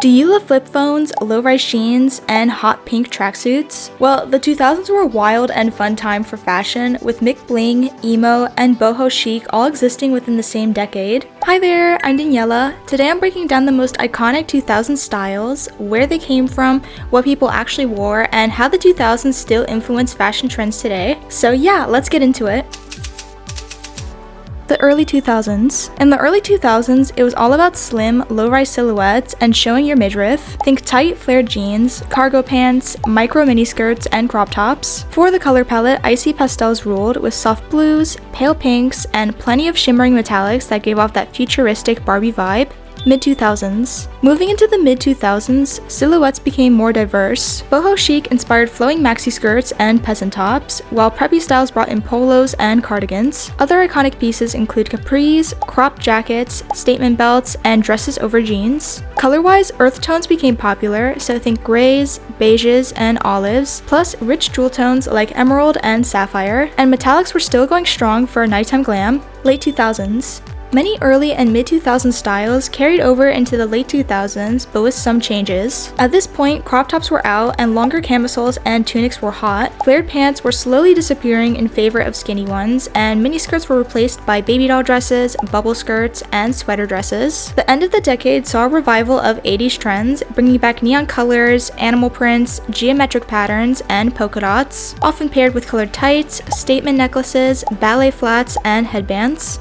Do you love flip phones, low-rise jeans, and hot pink tracksuits? Well, the 2000s were a wild and fun time for fashion, with Mcbling, emo, and boho chic all existing within the same decade. Hi there, I'm Daniela. Today I'm breaking down the most iconic 2000s styles, where they came from, what people actually wore, and how the 2000s still influence fashion trends today. So yeah, let's get into it. The early 2000s. In the early 2000s, it was all about slim, low-rise silhouettes and showing your midriff. Think tight, flared jeans, cargo pants, micro miniskirts, and crop tops. For the color palette, icy pastels ruled, with soft blues, pale pinks, and plenty of shimmering metallics that gave off that futuristic Barbie vibe. Mid-2000s. Moving into the mid-2000s, silhouettes became more diverse. Boho chic inspired flowing maxi skirts and peasant tops, while preppy styles brought in polos and cardigans. Other iconic pieces include capris, cropped jackets, statement belts, and dresses over jeans. Color-wise, earth tones became popular, so think grays, beiges, and olives, plus rich jewel tones like emerald and sapphire, and metallics were still going strong for nighttime glam. Late 2000s. Many early and mid-2000s styles carried over into the late 2000s, but with some changes. At this point, crop tops were out and longer camisoles and tunics were hot. Flared pants were slowly disappearing in favor of skinny ones, and miniskirts were replaced by baby doll dresses, bubble skirts, and sweater dresses. The end of the decade saw a revival of 80s trends, bringing back neon colors, animal prints, geometric patterns, and polka dots, often paired with colored tights, statement necklaces, ballet flats, and headbands.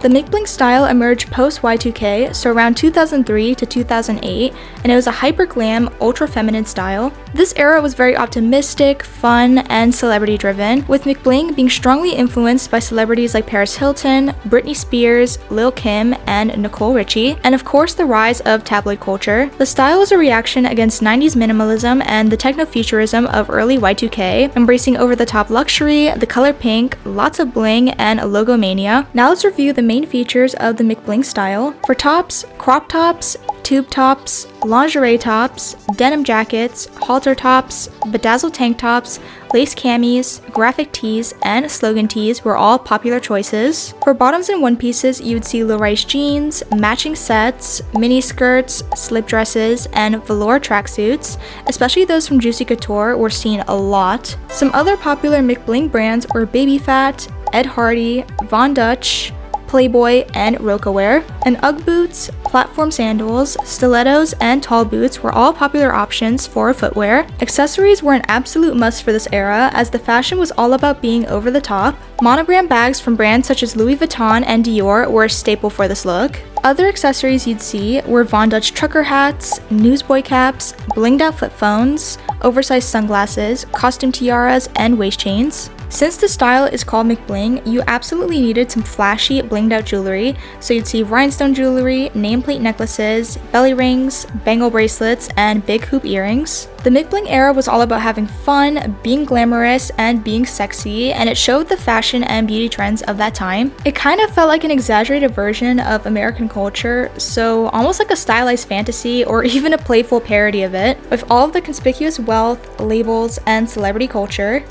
The Mcbling style emerged post-Y2K, so around 2003 to 2008, and it was a hyper-glam, ultra-feminine style. This era was very optimistic, fun, and celebrity-driven, with Mcbling being strongly influenced by celebrities like Paris Hilton, Britney Spears, Lil Kim, and Nicole Richie, and of course the rise of tabloid culture. The style was a reaction against 90s minimalism and the techno-futurism of early Y2K, embracing over-the-top luxury, the color pink, lots of bling, and logomania. Now let's review the main features of the Mcbling style. For tops, crop tops, tube tops, lingerie tops, denim jackets, halter tops, bedazzled tank tops, lace camis, graphic tees, and slogan tees were all popular choices. For bottoms and one pieces, you would see low-rise jeans, matching sets, mini skirts, slip dresses, and velour tracksuits, especially those from Juicy Couture were seen a lot. Some other popular Mcbling brands were Baby Phat, Ed Hardy, Von Dutch, Playboy, and Rocawear. And Ugg boots, platform sandals, stilettos, and tall boots were all popular options for footwear. Accessories were an absolute must for this era, as the fashion was all about being over the top. Monogram bags from brands such as Louis Vuitton and Dior were a staple for this look. Other accessories you'd see were Von Dutch trucker hats, newsboy caps, blinged out flip phones, oversized sunglasses, costume tiaras, and waist chains. Since the style is called Mcbling, you absolutely needed some flashy, blinged out jewelry, so you'd see rhinestone jewelry, nameplate necklaces, belly rings, bangle bracelets, and big hoop earrings. The Mcbling era was all about having fun, being glamorous, and being sexy, and it showed the fashion and beauty trends of that time. It kind of felt like an exaggerated version of American culture, so almost like a stylized fantasy or even a playful parody of it, with all of the conspicuous wealth, labels, and celebrity culture.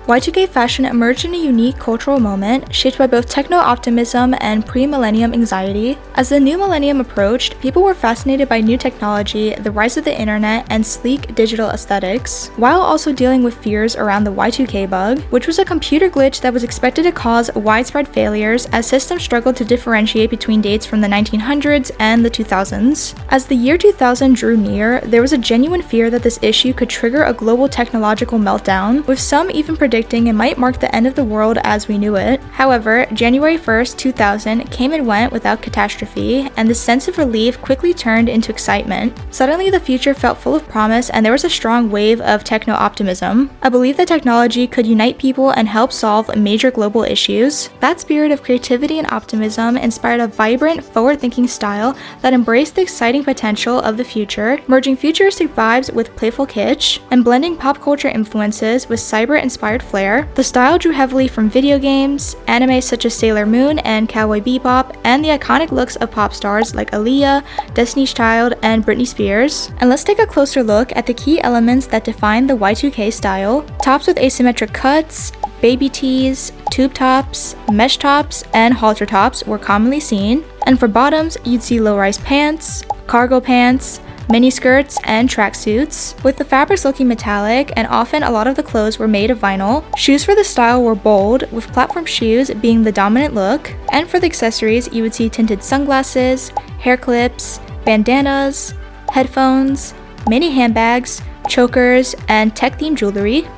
Y2K fashion emerged in a unique cultural moment, shaped by both techno-optimism and pre-millennium anxiety. As the new millennium approached, people were fascinated by new technology, the rise of the internet, and sleek digital aesthetics, while also dealing with fears around the Y2K bug, which was a computer glitch that was expected to cause widespread failures as systems struggled to differentiate between dates from the 1900s and the 2000s. As the year 2000 drew near, there was a genuine fear that this issue could trigger a global technological meltdown, with some even predicting it might mark the end of the world as we knew it. However, January 1st, 2000 came and went without catastrophe, and the sense of relief quickly turned into excitement. Suddenly, the future felt full of promise, and there was a strong wave of techno-optimism. A belief that technology could unite people and help solve major global issues. That spirit of creativity and optimism inspired a vibrant, forward-thinking style that embraced the exciting potential of the future, merging futuristic vibes with playful kitsch, and blending pop culture influences with cyber-inspired flair. The style drew heavily from video games, anime such as Sailor Moon and Cowboy Bebop, and the iconic looks of pop stars like Aaliyah, Destiny's Child, and Britney Spears. And let's take a closer look at the key elements that define the Y2K style. Tops with asymmetric cuts, baby tees, tube tops, mesh tops, and halter tops were commonly seen. And for bottoms, you'd see low-rise pants, cargo pants, mini skirts, and tracksuits, with the fabrics looking metallic, and often a lot of the clothes were made of vinyl. Shoes for the style were bold, with platform shoes being the dominant look, and for the accessories, you would see tinted sunglasses, hair clips, bandanas, headphones, mini handbags, chokers, and tech-themed jewelry.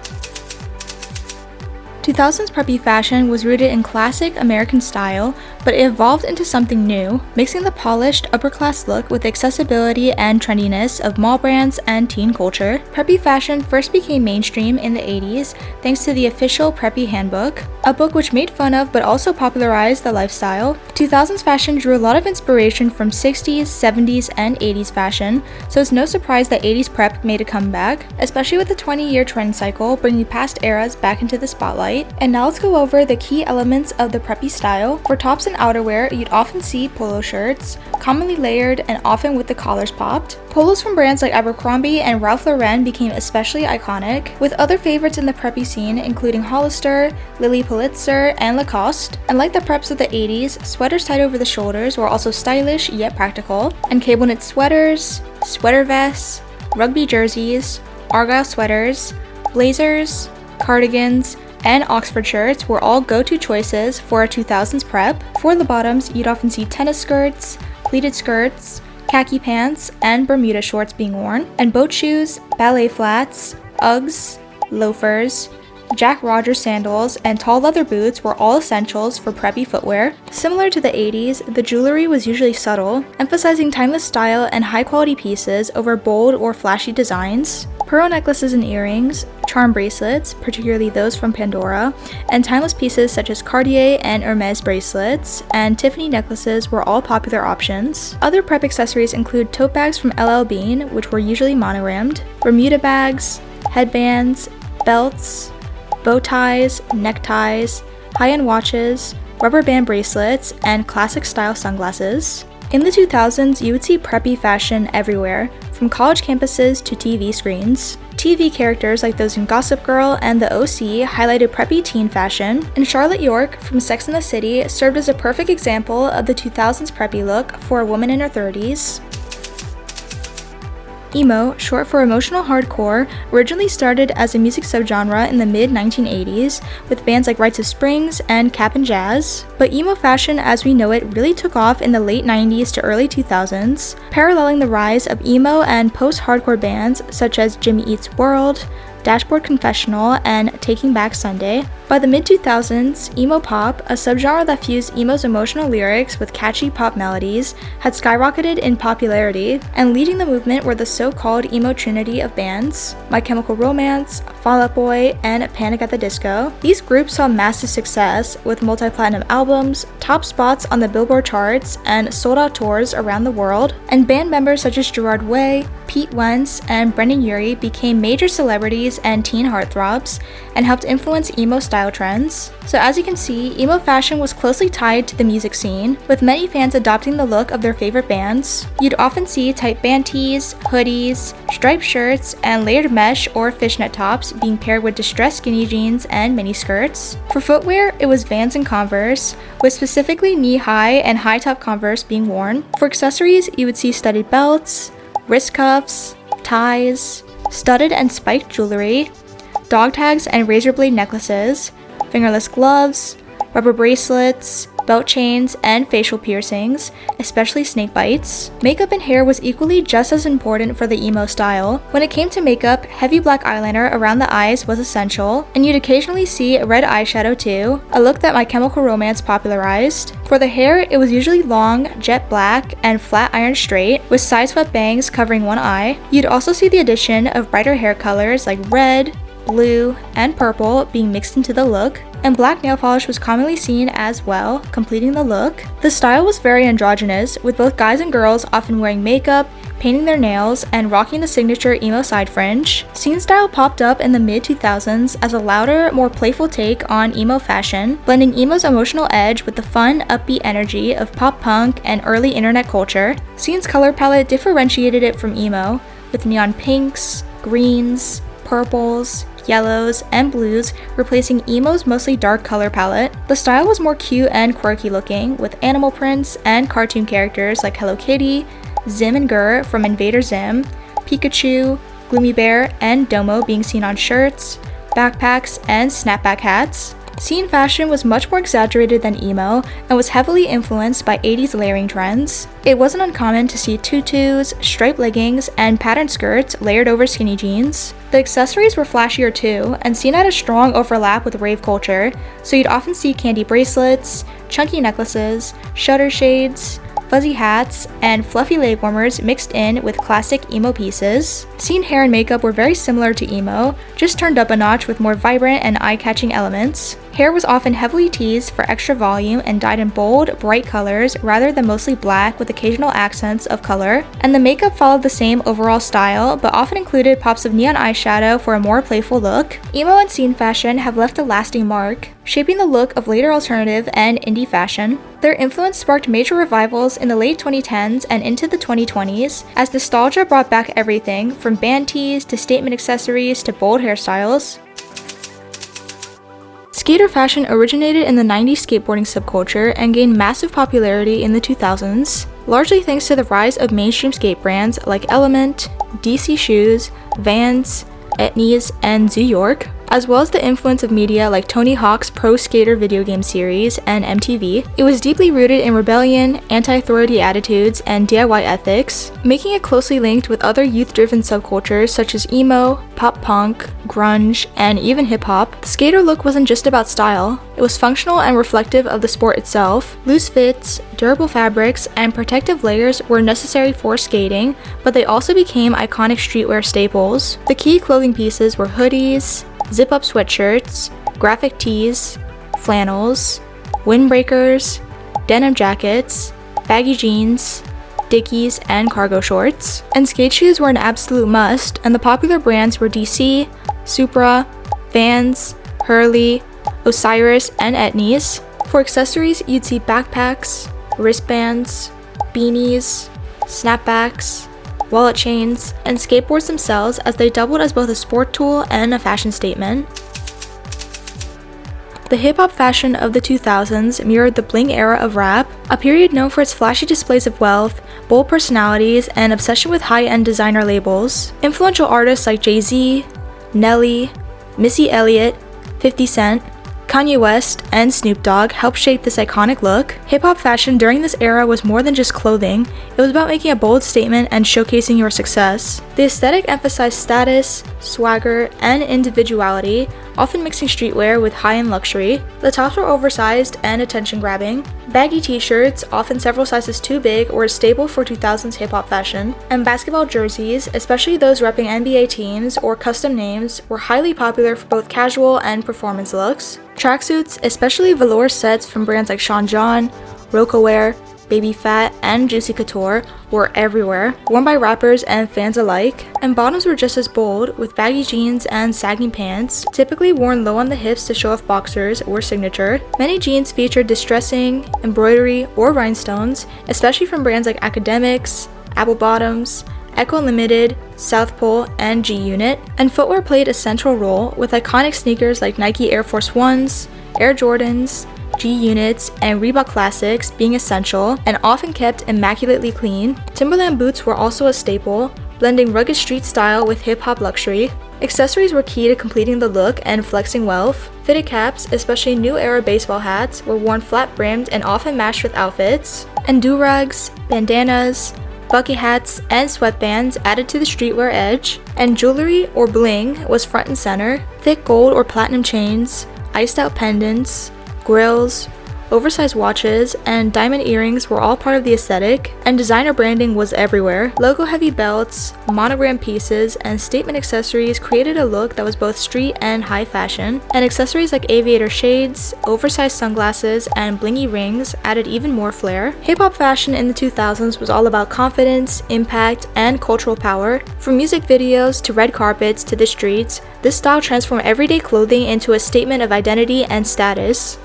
2000s preppy fashion was rooted in classic American style, but it evolved into something new, mixing the polished, upper-class look with the accessibility and trendiness of mall brands and teen culture. Preppy fashion first became mainstream in the 80s thanks to the official Preppy Handbook, a book which made fun of but also popularized the lifestyle. 2000s fashion drew a lot of inspiration from 60s, 70s, and 80s fashion, so it's no surprise that 80s prep made a comeback, especially with the 20-year trend cycle bringing past eras back into the spotlight. And now let's go over the key elements of the preppy style. For tops and outerwear, you'd often see polo shirts, commonly layered and often with the collars popped. Polos from brands like Abercrombie and Ralph Lauren became especially iconic, with other favorites in the preppy scene including Hollister, Lilly Pulitzer, and Lacoste. And like the preps of the 80s, sweaters tied over the shoulders were also stylish yet practical, and cable knit sweaters, sweater vests, rugby jerseys, argyle sweaters, blazers, cardigans, and Oxford shirts were all go-to choices for a 2000s prep. For the bottoms, you'd often see tennis skirts, pleated skirts, khaki pants, and Bermuda shorts being worn, and boat shoes, ballet flats, Uggs, loafers, Jack Rogers sandals, and tall leather boots were all essentials for preppy footwear. Similar to the 80s, the jewelry was usually subtle, emphasizing timeless style and high-quality pieces over bold or flashy designs. Pearl necklaces and earrings, charm bracelets, particularly those from Pandora, and timeless pieces such as Cartier and Hermes bracelets, and Tiffany necklaces were all popular options. Other prep accessories include tote bags from LL Bean, which were usually monogrammed, Bermuda bags, headbands, belts, bow ties, neckties, high-end watches, rubber band bracelets, and classic style sunglasses. In the 2000s, you would see preppy fashion everywhere, from college campuses to TV screens. TV characters like those in Gossip Girl and The OC highlighted preppy teen fashion, and Charlotte York from Sex and the City served as a perfect example of the 2000s preppy look for a woman in her 30s. Emo, short for emotional hardcore, originally started as a music subgenre in the mid-1980s with bands like Rites of Springs and Cap and Jazz, but emo fashion as we know it really took off in the late 90s to early 2000s, paralleling the rise of emo and post-hardcore bands such as Jimmy Eats World, Dashboard Confessional, and Taking Back Sunday. By the mid-2000s, emo pop, a subgenre that fused emo's emotional lyrics with catchy pop melodies, had skyrocketed in popularity, and leading the movement were the so-called emo trinity of bands, My Chemical Romance, Fall Out Boy, and Panic at the Disco. These groups saw massive success, with multi-platinum albums, top spots on the Billboard charts, and sold-out tours around the world, and band members such as Gerard, Pete Wentz, and Brendan Urie became major celebrities and teen heartthrobs, and helped influence emo style trends. So as you can see, emo fashion was closely tied to the music scene, with many fans adopting the look of their favorite bands. You'd often see tight band tees, hoodies, striped shirts, and layered mesh or fishnet tops being paired with distressed skinny jeans and mini skirts. For footwear, it was Vans and Converse, with specifically knee-high and high-top Converse being worn. For accessories, you would see studded belts, wrist cuffs, ties, studded and spiked jewelry, dog tags and razor blade necklaces, fingerless gloves, rubber bracelets, belt chains, and facial piercings, especially snake bites. Makeup and hair was equally just as important for the emo style. When it came to makeup, heavy black eyeliner around the eyes was essential, and you'd occasionally see red eyeshadow too, a look that My Chemical Romance popularized. For the hair, it was usually long, jet black, and flat iron straight, with side-swept bangs covering one eye. You'd also see the addition of brighter hair colors like red, blue, and purple being mixed into the look, and black nail polish was commonly seen as well, completing the look. The style was very androgynous, with both guys and girls often wearing makeup, painting their nails, and rocking the signature emo side fringe. Scene style popped up in the mid-2000s as a louder, more playful take on emo fashion, blending emo's emotional edge with the fun, upbeat energy of pop punk and early internet culture. Scene's color palette differentiated it from emo, with neon pinks, greens, purples, yellows, and blues, replacing emo's mostly dark color palette. The style was more cute and quirky looking, with animal prints and cartoon characters like Hello Kitty, Zim and Gur from Invader Zim, Pikachu, Gloomy Bear, and Domo being seen on shirts, backpacks, and snapback hats. Scene fashion was much more exaggerated than emo and was heavily influenced by 80s layering trends. It wasn't uncommon to see tutus, striped leggings, and patterned skirts layered over skinny jeans. The accessories were flashier too, and Scene had a strong overlap with rave culture, so you'd often see candy bracelets, chunky necklaces, shutter shades, fuzzy hats, and fluffy leg warmers mixed in with classic emo pieces. Scene hair and makeup were very similar to emo, just turned up a notch with more vibrant and eye-catching elements. Hair was often heavily teased for extra volume and dyed in bold, bright colors rather than mostly black with occasional accents of color, and the makeup followed the same overall style but often included pops of neon eyeshadow for a more playful look. Emo and scene fashion have left a lasting mark, shaping the look of later alternative and indie fashion. Their influence sparked major revivals in the late 2010s and into the 2020s, as nostalgia brought back everything from band tees to statement accessories to bold hairstyles. Skater fashion originated in the 90s skateboarding subculture and gained massive popularity in the 2000s, largely thanks to the rise of mainstream skate brands like Element, DC Shoes, Vans, Etnies, and Zoo York, as well as the influence of media like Tony Hawk's Pro Skater video game series and MTV. It was deeply rooted in rebellion, anti-authority attitudes, and DIY ethics, making it closely linked with other youth-driven subcultures such as emo, pop punk, grunge, and even hip-hop. The skater look wasn't just about style, it was functional and reflective of the sport itself. Loose fits, durable fabrics, and protective layers were necessary for skating, but they also became iconic streetwear staples. The key clothing pieces were hoodies, zip-up sweatshirts, graphic tees, flannels, windbreakers, denim jackets, baggy jeans, Dickies, and cargo shorts. And skate shoes were an absolute must, and the popular brands were DC, Supra, Vans, Hurley, Osiris, and Etnies. For accessories, you'd see backpacks, wristbands, beanies, snapbacks, wallet chains, and skateboards themselves, as they doubled as both a sport tool and a fashion statement. The hip-hop fashion of the 2000s mirrored the bling era of rap, a period known for its flashy displays of wealth, bold personalities, and obsession with high-end designer labels. Influential artists like Jay-Z, Nelly, Missy Elliott, 50 Cent, Kanye West, and Snoop Dogg helped shape this iconic look. Hip-hop fashion during this era was more than just clothing, it was about making a bold statement and showcasing your success. The aesthetic emphasized status, swagger, and individuality, often mixing streetwear with high-end luxury. The tops were oversized and attention-grabbing. Baggy t-shirts, often several sizes too big, were a staple for 2000s hip-hop fashion. And basketball jerseys, especially those repping NBA teams or custom names, were highly popular for both casual and performance looks. Tracksuits, especially velour sets from brands like Sean John, Rocawear, Baby Phat, and Juicy Couture, were everywhere, worn by rappers and fans alike. And bottoms were just as bold, with baggy jeans and sagging pants, typically worn low on the hips to show off boxers, were signature. Many jeans featured distressing, embroidery, or rhinestones, especially from brands like Academics, Apple Bottoms, Echo Limited, South Pole, and G-Unit. And footwear played a central role, with iconic sneakers like Nike Air Force Ones, Air Jordans, G-Units, and Reebok Classics being essential and often kept immaculately clean. Timberland boots were also a staple, blending rugged street style with hip-hop luxury. Accessories were key to completing the look and flexing wealth. Fitted caps, especially new era baseball hats, were worn flat-brimmed and often matched with outfits. And do-rags, bandanas, bucket hats, and sweatbands added to the streetwear edge. And jewelry, or bling, was front and center. Thick gold or platinum chains, iced-out pendants, grills, oversized watches, and diamond earrings were all part of the aesthetic, and designer branding was everywhere. Logo-heavy belts, monogram pieces, and statement accessories created a look that was both street and high fashion, and accessories like aviator shades, oversized sunglasses, and blingy rings added even more flair. Hip-hop fashion in the 2000s was all about confidence, impact, and cultural power. From music videos to red carpets to the streets, this style transformed everyday clothing into a statement of identity and status.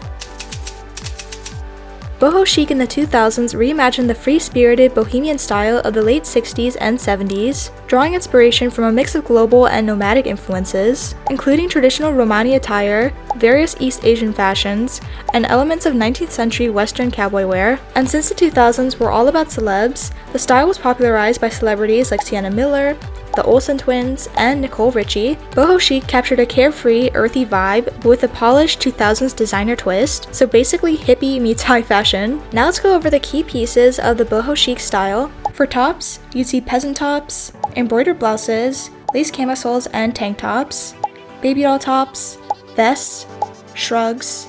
Boho Chic in the 2000s reimagined the free-spirited bohemian style of the late 60s and 70s, drawing inspiration from a mix of global and nomadic influences, including traditional Romani attire, various East Asian fashions, and elements of 19th century Western cowboy wear. And since the 2000s were all about celebs, the style was popularized by celebrities like Sienna Miller, the Olsen twins, and Nicole Richie. Boho Chic captured a carefree, earthy vibe, but with a polished 2000s designer twist, so basically hippie meets high fashion. Now let's go over the key pieces of the Boho Chic style. For tops, you'd see peasant tops, embroidered blouses, lace camisoles and tank tops, baby doll tops, vests, shrugs,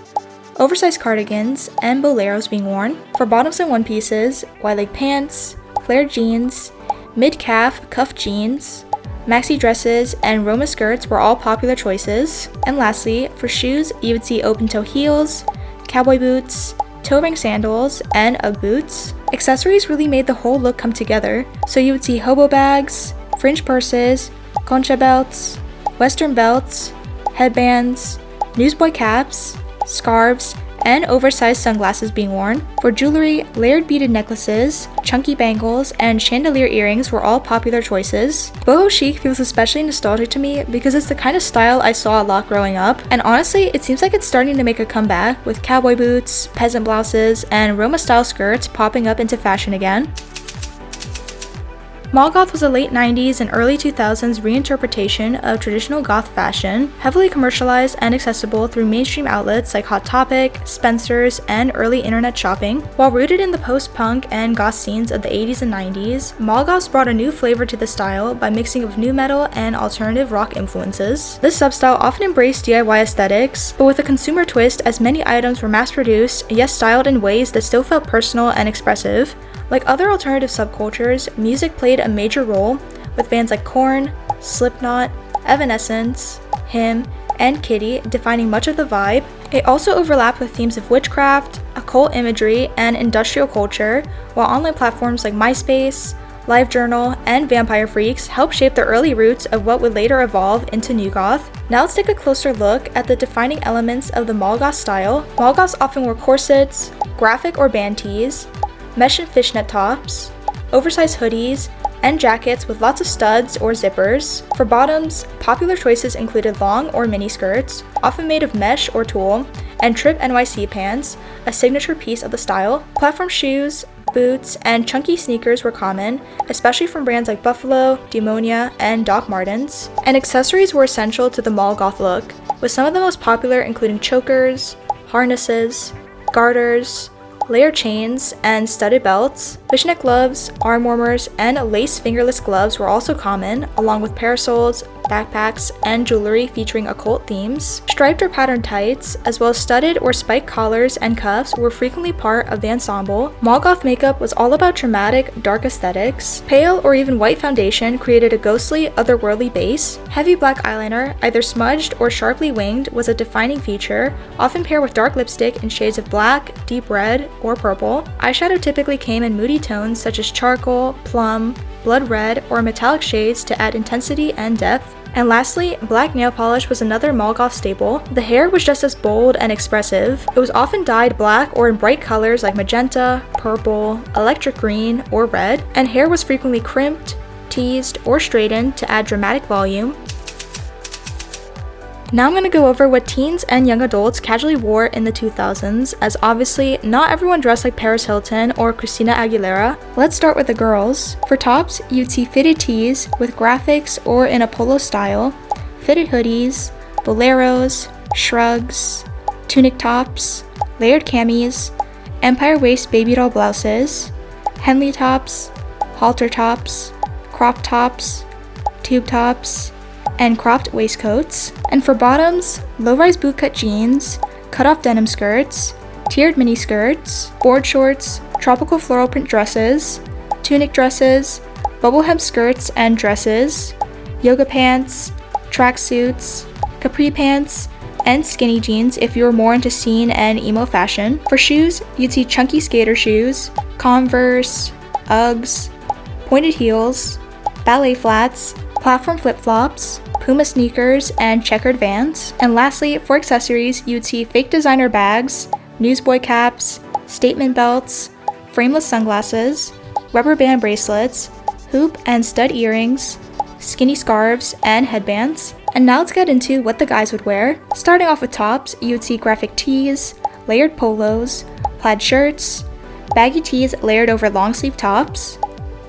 oversized cardigans, and boleros being worn. For bottoms and one pieces, wide leg pants, flared jeans, mid-calf cuff jeans, maxi dresses, and Roma skirts were all popular choices. And lastly, for shoes, you would see open-toe heels, cowboy boots, toe ring sandals, and Ugg boots. Accessories really made the whole look come together, so you would see hobo bags, fringe purses, concha belts, western belts, headbands, newsboy caps, scarves, and oversized sunglasses being worn. For jewelry, layered beaded necklaces, chunky bangles, and chandelier earrings were all popular choices. Boho Chic feels especially nostalgic to me because it's the kind of style I saw a lot growing up, and honestly, it seems like it's starting to make a comeback with cowboy boots, peasant blouses, and Roma-style skirts popping up into fashion again. Mall goth was a late 90s and early 2000s reinterpretation of traditional goth fashion, heavily commercialized and accessible through mainstream outlets like Hot Topic, Spencer's, and early internet shopping. While rooted in the post-punk and goth scenes of the 80s and 90s, mall goths brought a new flavor to the style by mixing of nu metal and alternative rock influences. This substyle often embraced DIY aesthetics, but with a consumer twist as many items were mass-produced, yet styled in ways that still felt personal and expressive. Like other alternative subcultures, music played a major role, with bands like Korn, Slipknot, Evanescence, Him, and Kitty defining much of the vibe. It also overlapped with themes of witchcraft, occult imagery, and industrial culture, while online platforms like MySpace, LiveJournal, and Vampire Freaks helped shape the early roots of what would later evolve into New Goth. Now let's take a closer look at the defining elements of the mall goth style. Mall goths often wore corsets, graphic or band tees, mesh and fishnet tops, oversized hoodies, and jackets with lots of studs or zippers. For bottoms, popular choices included long or mini skirts, often made of mesh or tulle, and Trip NYC pants, a signature piece of the style. Platform shoes, boots, and chunky sneakers were common, especially from brands like Buffalo, Demonia, and Doc Martens. And accessories were essential to the mall goth look, with some of the most popular including chokers, harnesses, garters, layered chains, and studded belts. Fishnet gloves, arm warmers, and lace fingerless gloves were also common, along with parasols, backpacks, and jewelry featuring occult themes. Striped or patterned tights, as well as studded or spiked collars and cuffs were frequently part of the ensemble. Mall goth makeup was all about dramatic, dark aesthetics. Pale or even white foundation created a ghostly, otherworldly base. Heavy black eyeliner, either smudged or sharply winged, was a defining feature, often paired with dark lipstick in shades of black, deep red, or purple. Eyeshadow typically came in moody tones such as charcoal, plum, blood red, or metallic shades to add intensity and depth. And lastly, black nail polish was another mall goth staple. The hair was just as bold and expressive. It was often dyed black or in bright colors like magenta, purple, electric green, or red, and hair was frequently crimped, teased, or straightened to add dramatic volume. Now I'm going to go over what teens and young adults casually wore in the 2000s, as obviously not everyone dressed like Paris Hilton or Christina Aguilera. Let's start with the girls. For tops, you'd see fitted tees with graphics or in a polo style, fitted hoodies, boleros, shrugs, tunic tops, layered camis, empire waist baby doll blouses, Henley tops, halter tops, crop tops, tube tops, and cropped waistcoats. And for bottoms, low-rise bootcut jeans, cut-off denim skirts, tiered mini skirts, board shorts, tropical floral print dresses, tunic dresses, bubble hem skirts and dresses, yoga pants, tracksuits, capri pants, and skinny jeans if you were more into scene and emo fashion. For shoes, you'd see chunky skater shoes, Converse, Uggs, pointed heels, ballet flats, platform flip-flops, Puma sneakers, and checkered Vans. And lastly, for accessories, you'd see fake designer bags, newsboy caps, statement belts, frameless sunglasses, rubber band bracelets, hoop and stud earrings, skinny scarves, and headbands. And now let's get into what the guys would wear. Starting off with tops, you would see graphic tees, layered polos, plaid shirts, baggy tees layered over long sleeve tops,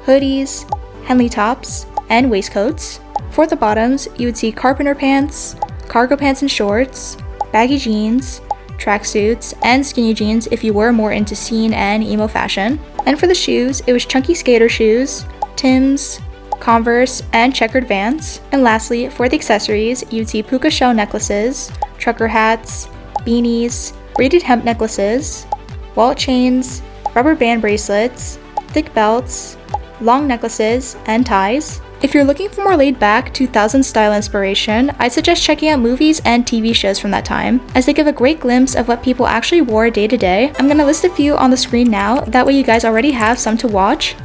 hoodies, Henley tops, and waistcoats. For the bottoms, you would see carpenter pants, cargo pants and shorts, baggy jeans, tracksuits, and skinny jeans if you were more into scene and emo fashion. And for the shoes, it was chunky skater shoes, Timbs, Converse, and checkered Vans. And lastly, for the accessories, you'd see puka shell necklaces, trucker hats, beanies, braided hemp necklaces, wallet chains, rubber band bracelets, thick belts, long necklaces, and ties. If you're looking for more laid-back 2000s style inspiration, I'd suggest checking out movies and TV shows from that time, as they give a great glimpse of what people actually wore day to day. I'm gonna list a few on the screen now, that way you guys already have some to watch.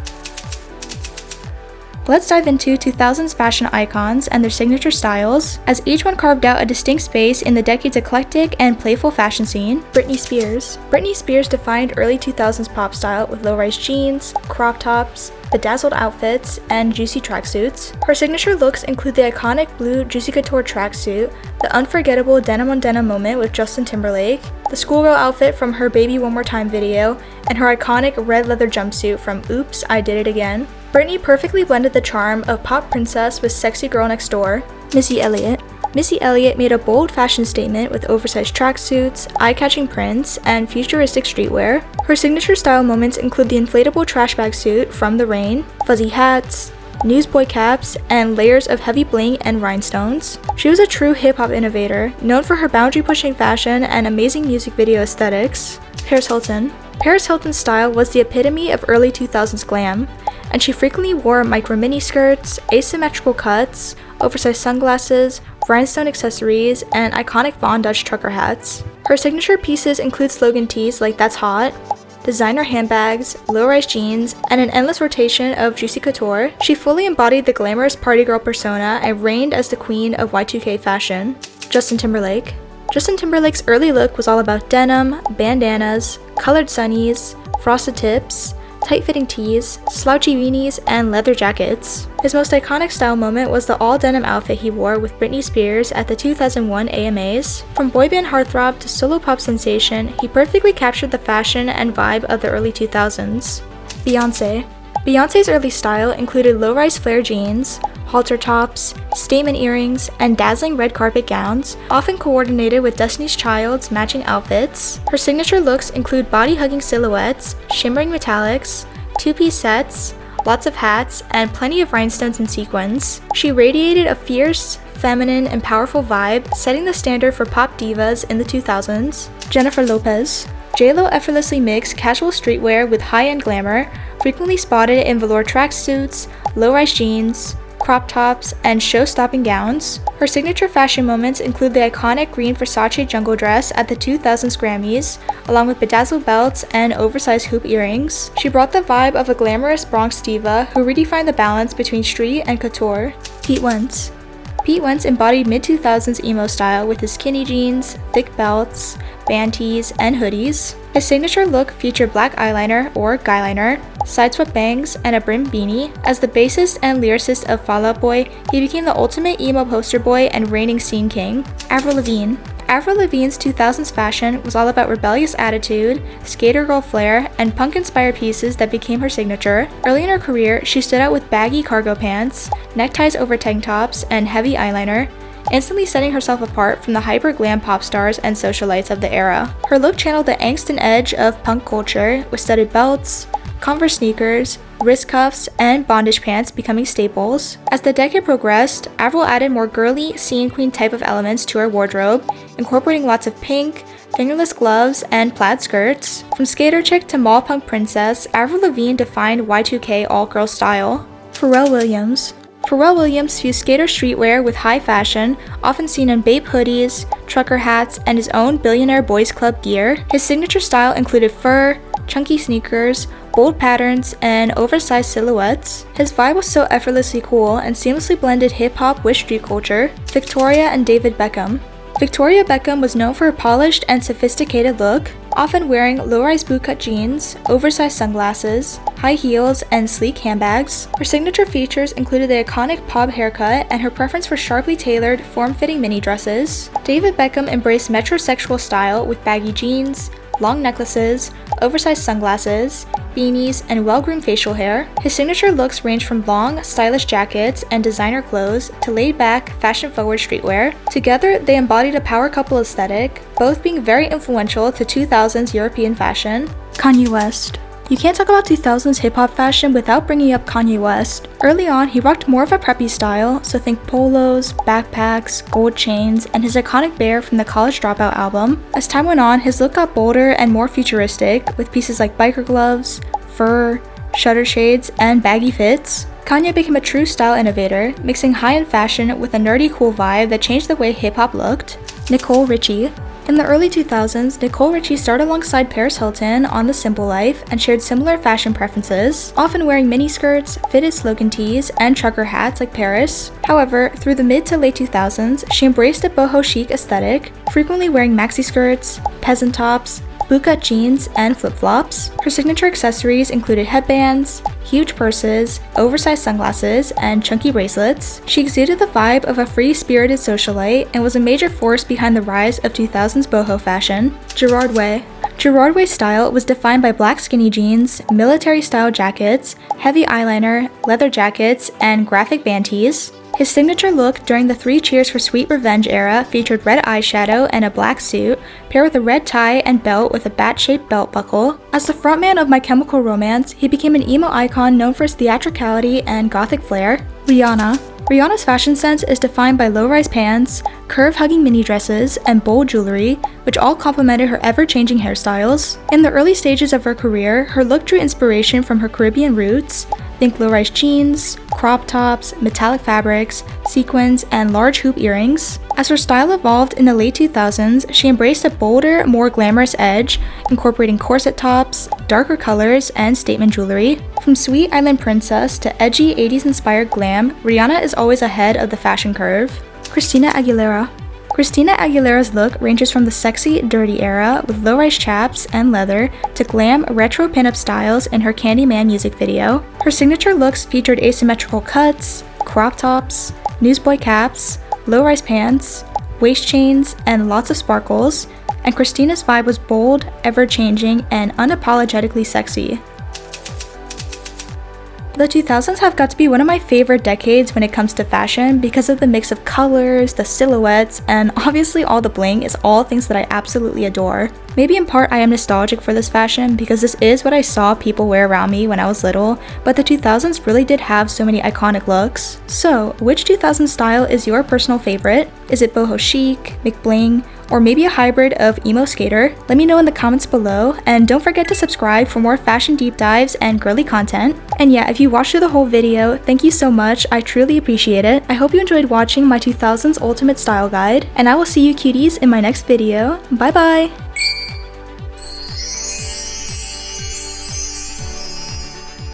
Let's dive into 2000s fashion icons and their signature styles, as each one carved out a distinct space in the decade's eclectic and playful fashion scene. Britney Spears. Britney Spears defined early 2000s pop style with low-rise jeans, crop tops, bedazzled outfits, and juicy tracksuits. Her signature looks include the iconic blue Juicy Couture tracksuit, the unforgettable denim-on-denim moment with Justin Timberlake, the schoolgirl outfit from her Baby One More Time video, and her iconic red leather jumpsuit from Oops, I Did It Again. Britney perfectly blended the charm of pop princess with sexy girl next door. Missy Elliott. Missy Elliott made a bold fashion statement with oversized tracksuits, eye-catching prints, and futuristic streetwear. Her signature style moments include the inflatable trash bag suit from The Rain, fuzzy hats, newsboy caps, and layers of heavy bling and rhinestones. She was a true hip-hop innovator, known for her boundary-pushing fashion and amazing music video aesthetics. Paris Hilton. Paris Hilton's style was the epitome of early 2000s glam, and she frequently wore micro mini skirts, asymmetrical cuts, oversized sunglasses, rhinestone accessories, and iconic Von Dutch trucker hats. Her signature pieces include slogan tees like That's Hot, designer handbags, low-rise jeans, and an endless rotation of Juicy Couture. She fully embodied the glamorous party girl persona and reigned as the queen of Y2K fashion. Justin Timberlake. Justin Timberlake's early look was all about denim, bandanas, colored sunnies, frosted tips, tight-fitting tees, slouchy beanies, and leather jackets. His most iconic style moment was the all-denim outfit he wore with Britney Spears at the 2001 AMAs. From boyband heartthrob to solo pop sensation, he perfectly captured the fashion and vibe of the early 2000s. Beyonce. Beyonce's early style included low-rise flare jeans, halter tops, statement earrings, and dazzling red carpet gowns, often coordinated with Destiny's Child's matching outfits. Her signature looks include body-hugging silhouettes, shimmering metallics, two-piece sets, lots of hats, and plenty of rhinestones and sequins. She radiated a fierce, feminine, and powerful vibe, setting the standard for pop divas in the 2000s. Jennifer Lopez. J.Lo effortlessly mixed casual streetwear with high-end glamour, frequently spotted in velour tracksuits, low-rise jeans, crop tops, and show-stopping gowns. Her signature fashion moments include the iconic green Versace jungle dress at the 2000s Grammys, along with bedazzled belts and oversized hoop earrings. She brought the vibe of a glamorous Bronx diva who redefined the balance between street and couture. Pete Wentz. Pete Wentz embodied mid-2000s emo style with his skinny jeans, thick belts, band tees, and hoodies. His signature look featured black eyeliner or guyliner, side-swept bangs, and a brim beanie. As the bassist and lyricist of Fall Out Boy, he became the ultimate emo poster boy and reigning scene king. Avril Lavigne. Avril Lavigne's 2000s fashion was all about rebellious attitude, skater girl flair, and punk-inspired pieces that became her signature. Early in her career, she stood out with baggy cargo pants, neckties over tank tops, and heavy eyeliner, instantly setting herself apart from the hyper-glam pop stars and socialites of the era. Her look channeled the angst and edge of punk culture, with studded belts, Converse sneakers, wrist cuffs, and bondage pants becoming staples. As the decade progressed, Avril added more girly, scene queen type of elements to her wardrobe, incorporating lots of pink, fingerless gloves, and plaid skirts. From skater chick to mall punk princess, Avril Lavigne defined Y2K all-girl style. Pharrell Williams. Pharrell Williams fused skater streetwear with high fashion, often seen in Bape hoodies, trucker hats, and his own billionaire boys club gear. His signature style included fur, chunky sneakers, bold patterns, and oversized silhouettes. His vibe was so effortlessly cool and seamlessly blended hip-hop with street culture. Victoria and David Beckham. Victoria Beckham was known for her polished and sophisticated look, often wearing low-rise bootcut jeans, oversized sunglasses, high heels, and sleek handbags. Her signature features included the iconic bob haircut and her preference for sharply tailored, form-fitting mini dresses. David Beckham embraced metrosexual style with baggy jeans, long necklaces, oversized sunglasses, beanies, and well-groomed facial hair. His signature looks range from long, stylish jackets and designer clothes to laid-back, fashion-forward streetwear. Together, they embodied a power couple aesthetic, both being very influential to 2000s European fashion. Kanye West. You can't talk about 2000s hip-hop fashion without bringing up Kanye West. Early on, he rocked more of a preppy style, so think polos, backpacks, gold chains, and his iconic bear from the College Dropout album. As time went on, his look got bolder and more futuristic, with pieces like biker gloves, fur, shutter shades, and baggy fits. Kanye became a true style innovator, mixing high-end fashion with a nerdy cool vibe that changed the way hip-hop looked. Nicole Richie. In the early 2000s, Nicole Richie starred alongside Paris Hilton on The Simple Life and shared similar fashion preferences, often wearing miniskirts, fitted slogan tees, and trucker hats like Paris. However, through the mid to late 2000s, she embraced a boho chic aesthetic, frequently wearing maxi skirts, peasant tops, bootcut jeans, and flip-flops. Her signature accessories included headbands, huge purses, oversized sunglasses, and chunky bracelets. She exuded the vibe of a free-spirited socialite and was a major force behind the rise of 2000s boho fashion. Gerard Way. Gerard Way's style was defined by black skinny jeans, military-style jackets, heavy eyeliner, leather jackets, and graphic band tees. His signature look during the Three Cheers for Sweet Revenge era featured red eyeshadow and a black suit, paired with a red tie and belt with a bat-shaped belt buckle. As the frontman of My Chemical Romance, he became an emo icon known for his theatricality and gothic flair. Rihanna. Rihanna's fashion sense is defined by low-rise pants, curve-hugging mini dresses, and bold jewelry, which all complemented her ever-changing hairstyles. In the early stages of her career, her look drew inspiration from her Caribbean roots. Think low-rise jeans, crop tops, metallic fabrics, sequins, and large hoop earrings. As her style evolved in the late 2000s, she embraced a bolder, more glamorous edge, incorporating corset tops, darker colors, and statement jewelry. From sweet island princess to edgy 80s-inspired glam, Rihanna is always ahead of the fashion curve. Christina Aguilera. Christina Aguilera's look ranges from the sexy, dirty era with low-rise chaps and leather to glam, retro pinup styles in her Candyman music video. Her signature looks featured asymmetrical cuts, crop tops, newsboy caps, low-rise pants, waist chains, and lots of sparkles, and Christina's vibe was bold, ever-changing, and unapologetically sexy. The 2000s have got to be one of my favorite decades when it comes to fashion because of the mix of colors, the silhouettes, and obviously all the bling is all things that I absolutely adore. Maybe in part I am nostalgic for this fashion because this is what I saw people wear around me when I was little, but the 2000s really did have so many iconic looks. So, which 2000s style is your personal favorite? Is it boho chic, Mcbling, or maybe a hybrid of emo skater? Let me know in the comments below, and don't forget to subscribe for more fashion deep dives and girly content. And yeah, if you watched through the whole video, thank you so much, I truly appreciate it. I hope you enjoyed watching my 2000s ultimate style guide, and I will see you cuties in my next video. Bye bye!